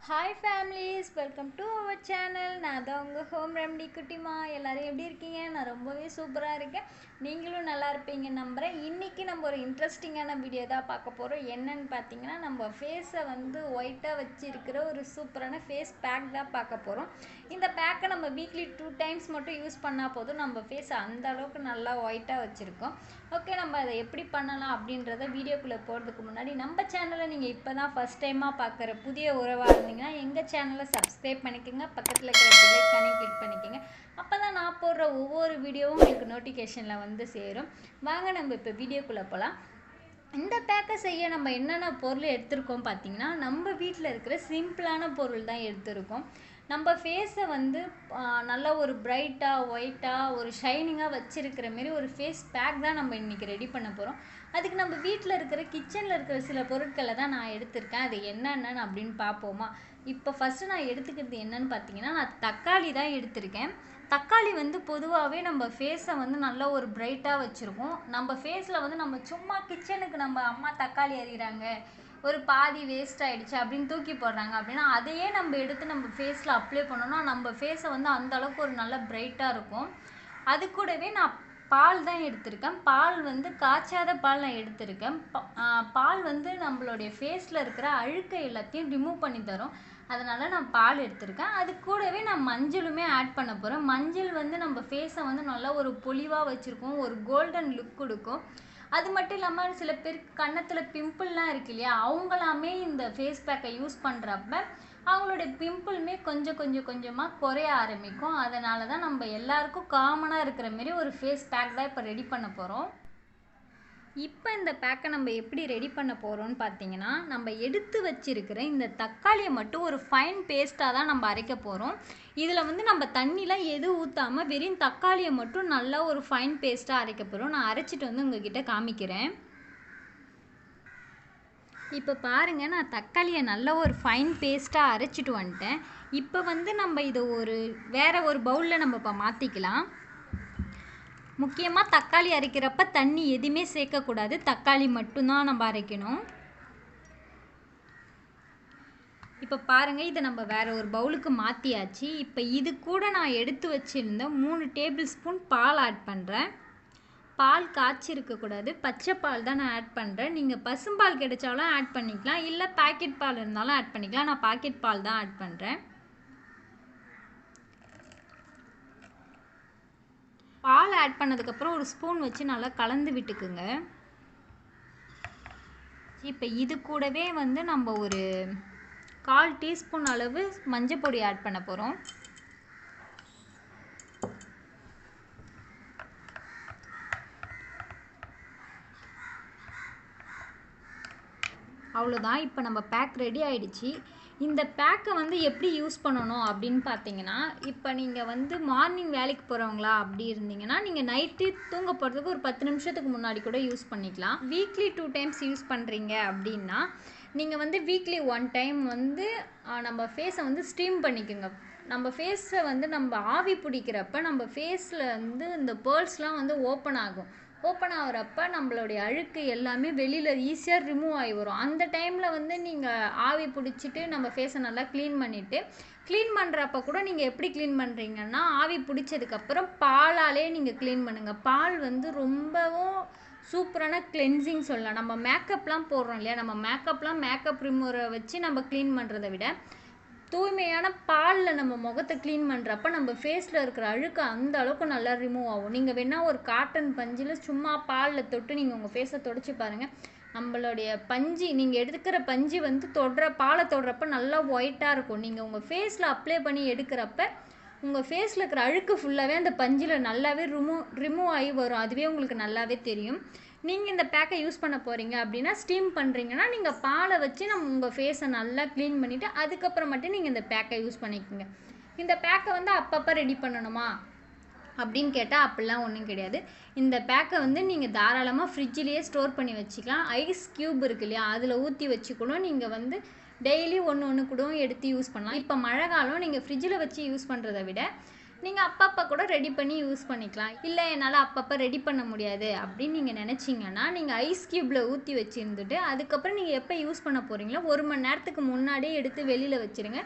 Hi families, welcome to our channel. நான் தான் உங்கள் ஹோம் ரெமடி குட்டிமா. எல்லாரும் எப்படி இருக்கீங்க? நான் ரொம்பவே சூப்பராக இருக்கேன். நீங்களும் நல்லா இருப்பீங்க நம்புகிறேன். இன்றைக்கி நம்ம ஒரு இன்ட்ரெஸ்டிங்கான வீடியோ தான் பார்க்க போகிறோம். என்னன்னு பார்த்தீங்கன்னா, நம்ம ஃபேஸை வந்து ஒயிட்டாக வச்சுருக்கிற ஒரு சூப்பரான ஃபேஸ் பேக் தான் பார்க்க போகிறோம். இந்த பேக்கை நம்ம வீக்லி 2 டைம்ஸ் மட்டும் யூஸ் பண்ணால் போதும், நம்ம ஃபேஸை அந்த அளவுக்கு நல்லா ஒயிட்டாக வச்சுருக்கோம். ஓகே, நம்ம அதை எப்படி பண்ணலாம் அப்படின்றத வீடியோக்குள்ளே போகிறதுக்கு முன்னாடி நம்ம சேனலை நீங்கள் இப்போ தான் ஃபஸ்ட் டைமாக பார்க்குற புதிய உறவாக இருந்தீங்கன்னா எங்கள் சேனலை சப்ஸ்கிரைப் பண்ணிக்கோங்க. பக்கத்தில் இருக்கிற பெல் ஐகானையும் கிளிக் பண்ணிக்கோங்க. அப்போ தான் நான் போடுற ஒவ்வொரு வீடியோவும் உங்களுக்கு நோட்டிஃபிகேஷனில் வந்து சேரும். வாங்க நம்ம இப்போ வீடியோக்குள்ளே போகலாம். இந்த பேக்கை செய்ய நம்ம என்னென்ன பொருள் எடுத்திருக்கோம் பார்த்தீங்கன்னா, நம்ம வீட்டில் இருக்கிற சிம்பிளான பொருள் தான் எடுத்திருக்கோம். நம்ம ஃபேஸை வந்து நல்லா ஒரு பிரைட்டாக ஒயிட்டாக ஒரு ஷைனிங்காக வச்சுருக்கிற மாரி ஒரு ஃபேஸ் பேக் தான் நம்ம இன்றைக்கி ரெடி பண்ண போகிறோம். அதுக்கு நம்ம வீட்டில் இருக்கிற கிச்சனில் இருக்கிற சில பொருட்களை தான் நான் எடுத்திருக்கேன். அது என்னென்னு அப்படின்னு பார்ப்போமா? இப்போ ஃபஸ்ட்டு நான் எடுத்துக்கிறது என்னன்னு பார்த்தீங்கன்னா, நான் தக்காளி தான் எடுத்திருக்கேன். தக்காளி வந்து பொதுவாகவே நம்ம ஃபேஸை வந்து நல்லா ஒரு பிரைட்டாக வச்சுருக்கோம். நம்ம ஃபேஸில் வந்து நம்ம சும்மா கிச்சனுக்கு நம்ம அம்மா தக்காளி அறிகிறாங்க, ஒரு பாதி வேஸ்ட் ஆகிடுச்சு அப்படின்னு தூக்கி போடுறாங்க அப்படின்னா, அதையே நம்ம எடுத்து நம்ம ஃபேஸில் அப்ளை பண்ணோன்னா நம்ம ஃபேஸை வந்து அந்தளவுக்கு ஒரு நல்ல பிரைட்டாக இருக்கும். அது கூடவே நான் பால் தான் எடுத்திருக்கேன். பால் வந்து காய்ச்சாத பால் நான் எடுத்திருக்கேன். பால் வந்து நம்மளுடைய ஃபேஸில் இருக்கிற அழுக்கை எல்லாத்தையும் ரிமூவ் பண்ணி தரும். அதனால் நான் பால் எடுத்திருக்கேன். அது கூடவே நான் மஞ்சளுமே ஆட் பண்ண போகிறேன். மஞ்சள் வந்து நம்ம ஃபேஸை வந்து நல்லா ஒரு பொலிவாக வச்சுருக்கோம், ஒரு கோல்டன் லுக் கொடுக்கும். அது மட்டும் இல்லாமல் சில பேருக்கு கன்னத்தில் பிம்பிள்லாம் இருக்கு இல்லையா, அவங்களாமே இந்த ஃபேஸ் பேக்கை யூஸ் பண்ணுறப்ப அவங்களுடைய பிம்பிளுமே கொஞ்சமாக குறைய ஆரம்பிக்கும். அதனால தான் நம்ம எல்லாருக்கும் காமனாக இருக்கிற மாரி ஒரு ஃபேஸ் பேக் தான் இப்போ ரெடி பண்ண போகிறோம். இப்போ இந்த பேக்கை நம்ம எப்படி ரெடி பண்ண போகிறோம்னு பார்த்தீங்கன்னா, நம்ம எடுத்து வச்சிருக்கிற இந்த தக்காளியை மட்டும் ஒரு ஃபைன் பேஸ்ட்டாக தான் நம்ம அரைக்க போகிறோம். இதில் வந்து நம்ம தண்ணிலாம் எதுவும் ஊற்றாமல் வெறும் தக்காளியை மட்டும் நல்லா ஒரு ஃபைன் பேஸ்ட்டாக அரைக்க போகிறோம். நான் அரைச்சிட்டு வந்து உங்ககிட்ட காமிக்கிறேன். இப்போ பாருங்கள், நான் தக்காளியை நல்லா ஒரு ஃபைன் பேஸ்ட்டாக அரைச்சிட்டு வந்துட்டேன். இப்போ வந்து நம்ம இதை வேறு ஒரு பவுலில் நம்ம இப்போ மாற்றிக்கலாம். முக்கியமாக தக்காளி அரைக்கிறப்ப தண்ணி எதுவுமே சேர்க்கக்கூடாது, தக்காளி மட்டும்தான் நம்ம அரைக்கணும். இப்போ பாருங்கள், இதை நம்ம வேறு ஒரு பவுலுக்கு மாற்றியாச்சு. இப்போ இது கூட நான் எடுத்து வச்சுருந்த 3 டேபிள் ஸ்பூன் பால் ஆட் பண்ணுறேன். பால் காய்ச்சி இருக்கக்கூடாது, பச்சை பால் தான் நான் ஆட் பண்ணுறேன். நீங்கள் பசும்பால் கிடைச்சாலும் ஆட் பண்ணிக்கலாம், இல்லை பாக்கெட் பால் இருந்தாலும் ஆட் பண்ணிக்கலாம். நான் பாக்கெட் பால் தான் ஆட் பண்ணுறேன். பால் ஆட் பண்ணதுக்கப்புறம் ஒரு ஸ்பூன் வச்சு நல்லா கலந்து விட்டுக்குங்க. இப்போ இது கூடவே வந்து நம்ம ஒரு 1/4 டீஸ்பூன் அளவு மஞ்சள் பொடி ஆட் பண்ண போகிறோம். அவ்வளோதான், இப்போ நம்ம பேக் ரெடி ஆகிடுச்சு. இந்த பேக்கை வந்து எப்படி யூஸ் பண்ணணும் அப்படின்னு பார்த்தீங்கன்னா, இப்போ நீங்கள் வந்து மார்னிங் வேலைக்கு போகிறவங்களா அப்படி இருந்தீங்கன்னா, நீங்கள் நைட்டு தூங்க போகிறதுக்கு ஒரு 10 நிமிஷத்துக்கு முன்னாடி கூட யூஸ் பண்ணிக்கலாம். வீக்லி 2 டைம்ஸ் யூஸ் பண்ணுறீங்க அப்படின்னா, நீங்கள் வந்து வீக்லி 1 டைம் வந்து நம்ம ஃபேஸை வந்து ஸ்டீம் பண்ணிக்கோங்க. நம்ம ஃபேஸை வந்து நம்ம ஆவி பிடிக்கிறப்ப நம்ம ஃபேஸில் வந்து இந்த பேர்ல்ஸ்லாம் வந்து ஓப்பன் ஆகும். ஓப்பன் ஆகிறப்ப நம்மளுடைய அழுக்கு எல்லாமே வெளியில் ஈஸியாக ரிமூவ் ஆகி வரும். அந்த டைமில் வந்து நீங்கள் ஆவி பிடிச்சிட்டு நம்ம ஃபேஸை நல்லா க்ளீன் பண்ணிவிட்டு, க்ளீன் பண்ணுறப்ப கூட நீங்கள் எப்படி க்ளீன் பண்ணுறீங்கன்னா, ஆவி பிடிச்சதுக்கப்புறம் பாலாலே நீங்கள் க்ளீன் பண்ணுங்கள். பால் வந்து ரொம்பவும் சூப்பரான கிளென்சிங் சொல்லலாம். நம்ம மேக்கப்லாம் போடுறோம் இல்லையா, நம்ம மேக்கப் ரிமூவரை வச்சு நம்ம க்ளீன் பண்ணுறதை விட தூய்மையான பாலில் நம்ம முகத்தை க்ளீன் பண்ணுறப்ப நம்ம ஃபேஸில் இருக்கிற அழுக்கு அந்த அளவுக்கு நல்லா ரிமூவ் ஆகும். நீங்கள் வேணால் ஒரு காட்டன் பஞ்சில் சும்மா பாலில் தொட்டு நீங்கள் உங்கள் ஃபேஸை தொடச்சி பாருங்கள். நம்மளுடைய பஞ்சு, நீங்கள் எடுக்கிற பஞ்சு வந்து பாலை தொடுறப்ப நல்லா ஒயிட்டாக இருக்கும். நீங்கள் உங்கள் ஃபேஸில் அப்ளை பண்ணி எடுக்கிறப்ப உங்கள் ஃபேஸில் இருக்கிற அழுக்கு ஃபுல்லாகவே அந்த பஞ்சில் நல்லாவே ரிமூவ் ஆகி வரும். அதுவே உங்களுக்கு நல்லாவே தெரியும். நீங்கள் இந்த பேக்கை யூஸ் பண்ண போகிறீங்க அப்படின்னா, ஸ்டீம் பண்ணுறீங்கன்னா நீங்கள் பாலை வச்சு உங்கள் ஃபேஸை நல்லா க்ளீன் பண்ணிவிட்டு அதுக்கப்புறம் மட்டும் நீங்கள் இந்த பேக்கை யூஸ் பண்ணிக்கோங்க. இந்த பேக்கை வந்து அப்பப்போ ரெடி பண்ணணுமா அப்படின்னு கேட்டால் அப்படிலாம் ஒன்றும் கிடையாது. இந்த பேக்கை வந்து நீங்கள் தாராளமாக ஃப்ரிட்ஜிலேயே ஸ்டோர் பண்ணி வச்சுக்கலாம். ஐஸ் க்யூப் இருக்கு இல்லையா, அதில் ஊற்றி வச்சுக்கணும். நீங்கள் வந்து டெய்லி ஒன்று கூட எடுத்து யூஸ் பண்ணலாம். இப்போ மழை காலம், நீங்கள் ஃப்ரிட்ஜில் வச்சு யூஸ் பண்ணுறதை விட நீங்கள் அப்பப்போ கூட ரெடி பண்ணி யூஸ் பண்ணிக்கலாம். இல்லை என்னால் அப்பப்போ ரெடி பண்ண முடியாது அப்படின்னு நீங்கள் நினச்சிங்கன்னா நீங்கள் ஐஸ் க்யூப்பில் ஊற்றி வச்சுருந்துட்டு அதுக்கப்புறம் நீங்கள் எப்போ யூஸ் பண்ண போகிறீங்களோ 1 மணி நேரத்துக்கு முன்னாடியே எடுத்து வெளியில் வச்சுருங்க.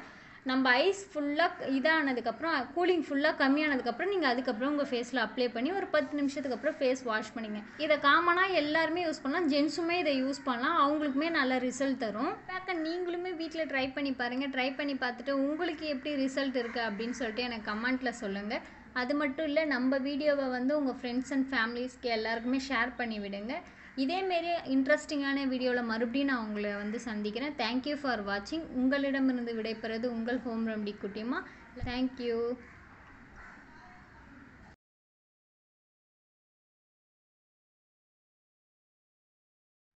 நம்ம ஐஸ் ஃபுல்லாக இதானதுக்கப்புறம் கூலிங் ஃபுல்லாக கம்மியானதுக்கப்புறம் நீங்கள் அதுக்கப்புறம் உங்கள் ஃபேஸில் அப்ளை பண்ணி ஒரு 10 நிமிஷத்துக்கு அப்புறம் ஃபேஸ் வாஷ் பண்ணிங்க. இதை காமனாக எல்லாருமே யூஸ் பண்ணலாம், ஜென்ஸுமே இதை யூஸ் பண்ணலாம், அவங்களுக்குமே நல்ல ரிசல்ட் தரும். பேக்க நீங்களுமே வீட்டில் ட்ரை பண்ணி பாருங்கள். ட்ரை பண்ணி பார்த்துட்டு உங்களுக்கு எப்படி ரிசல்ட் இருக்குது அப்படின்னு சொல்லிட்டு எனக்கு கமெண்ட்டில் சொல்லுங்கள். அது மட்டும் இல்லை, நம்ம வீடியோவை உங்கள் ஃப்ரெண்ட்ஸ் அண்ட் ஃபேமிலிஸ்க்கு எல்லாருக்குமே ஷேர் பண்ணி விடுங்க. இதேமாரி இன்ட்ரெஸ்டிங்கான வீடியோவில் மறுபடியும் நான் உங்களை சந்திக்கிறேன். தேங்க்யூ ஃபார் வாட்சிங். உங்களிடமிருந்து விடைபெறுவது உங்கள் ஹோம் ரெமடி குட்டிமா. தேங்க்யூ.